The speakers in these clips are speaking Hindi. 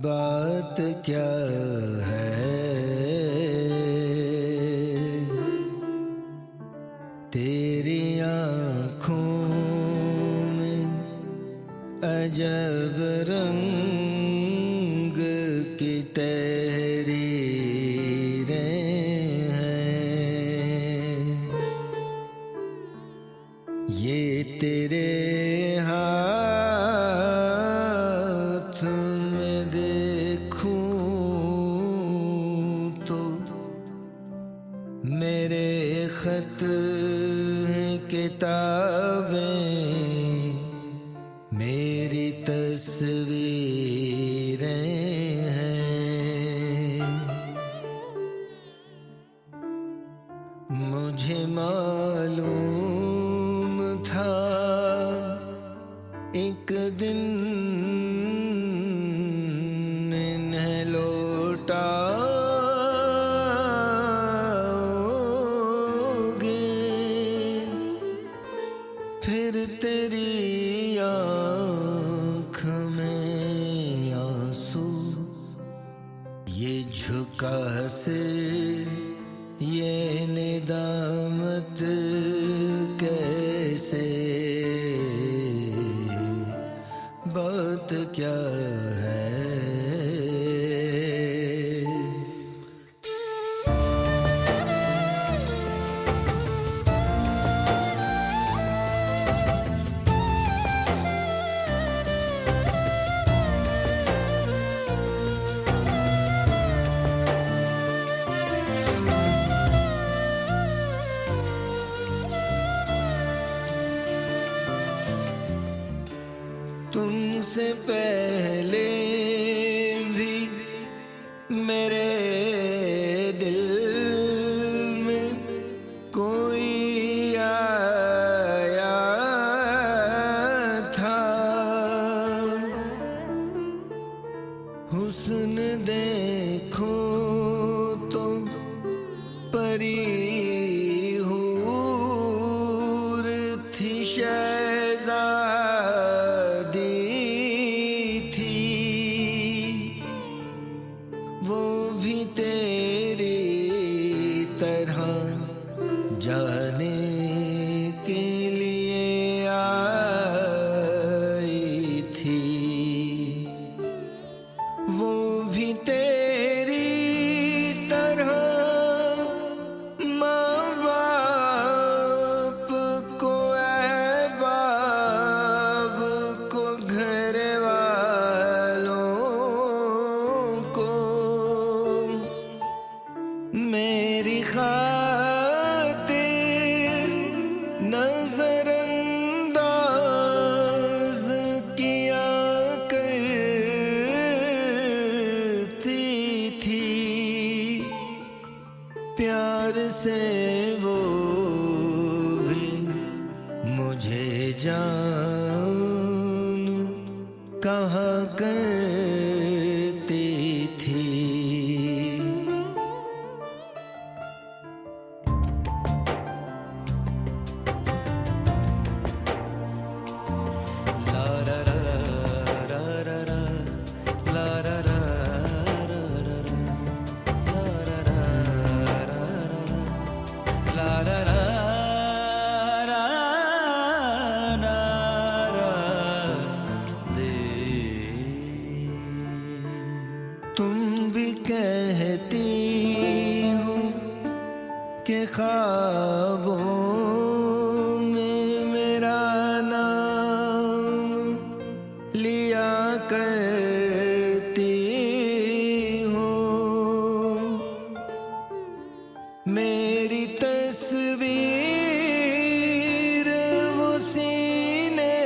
बात क्या है तेरी आँखों में अजब रंग की तहरीरें हैं। ये तेरे हाथ में देखूं तो मेरे खत हैं किताबें, मेरी तस्वीरें हैं। मुझे मालूम था एक दिन इन्हें लौटाओगे, फिर तेरी आँख में आंसू, ये झुका से ये निदामत कैसे, बात क्या है। तुमसे पहले भी मेरे दिल में कोई आया था, हुस्न देखो तो परी हूर थी, शहज़ादी थी, वो भी तेरी तरह जाने के लिए आई थी, वो भी तेरी तरह माँ बाप को, अहबाब को, घर वालों को मेरी खातिर नजरअंदाज किया करती थी। प्यार से वो भी मुझे जान कहा करती थी। तुम भी कहती हो कि ख्वाबों में मेरा नाम लिया करती हो, मेरी तस्वीर वो सीने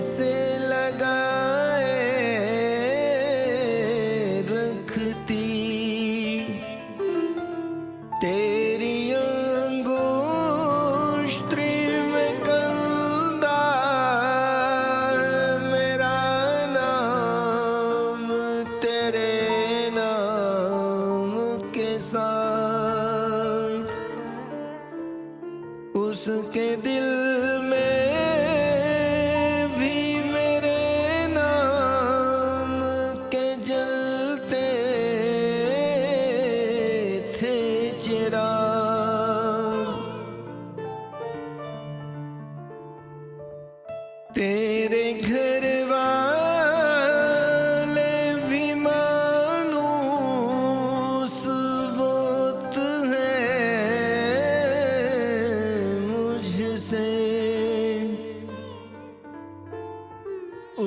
से लगाए रखती, तेरी अंगूष्ठी में कंधा मेरा नाम तेरे नाम के साथ, उसके दिल में भी मेरे नाम के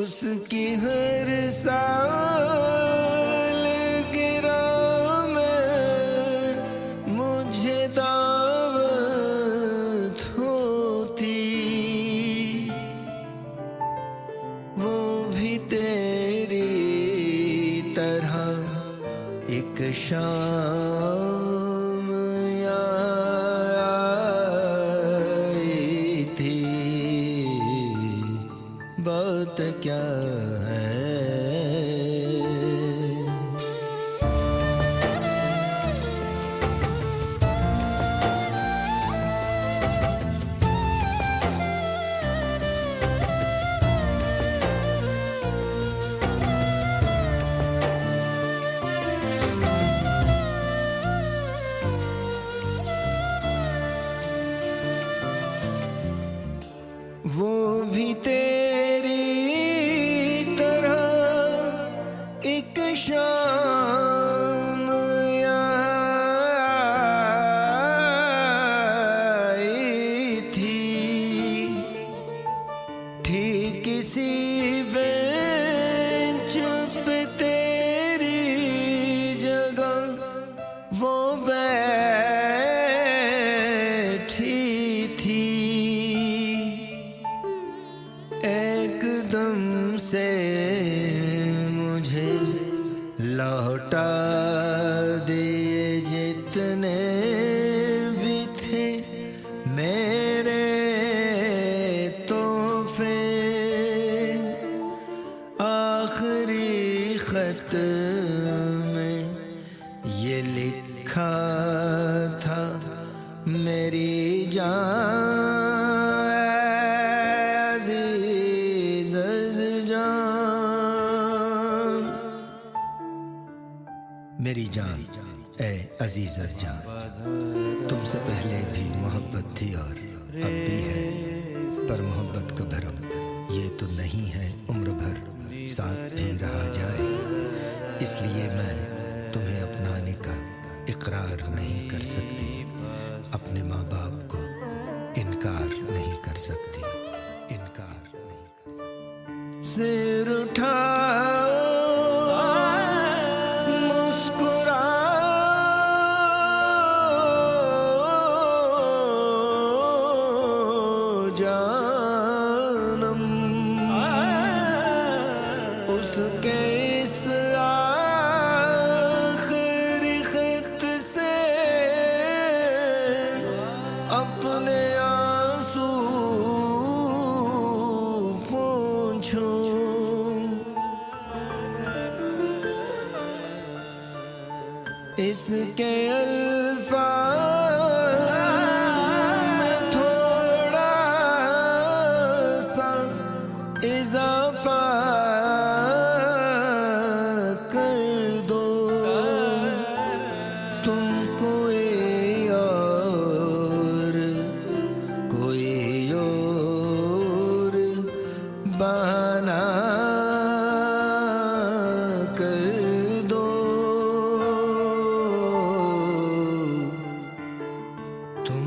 उसकी हर साल गिरा में मुझे दावत होती, वो भी तेरी तरह एक शाम आई थी। बात क्या है? वो भी तेरी तरह एक शाम आई थी, ठीक इसी बेंच पे तेरी जगह वो बैठी थी। एकदम से मुझे लौटा दिए जितने भी थे मेरे तोहफे। आखिरी खत में ये लिखा था, मेरी जान मेरी जान, ए अजीज जान, तुमसे पहले भी मोहब्बत थी और अब भी है, पर मोहब्बत का भरम ये तो नहीं है उम्र भर साथ भी रहा जाए। इसलिए मैं तुम्हें अपनाने का इकरार नहीं कर सकती, अपने माँ बाप को इनकार नहीं कर सकती, इनकार नहीं कर सकती। सिर उठा जानम उसके इस आखिरी खत से अपने आंसू पोंछो। इसके अल्फाज में थोड़ा सा इजाफा कर दो, तुम कोई और बहाना कर दो। तुम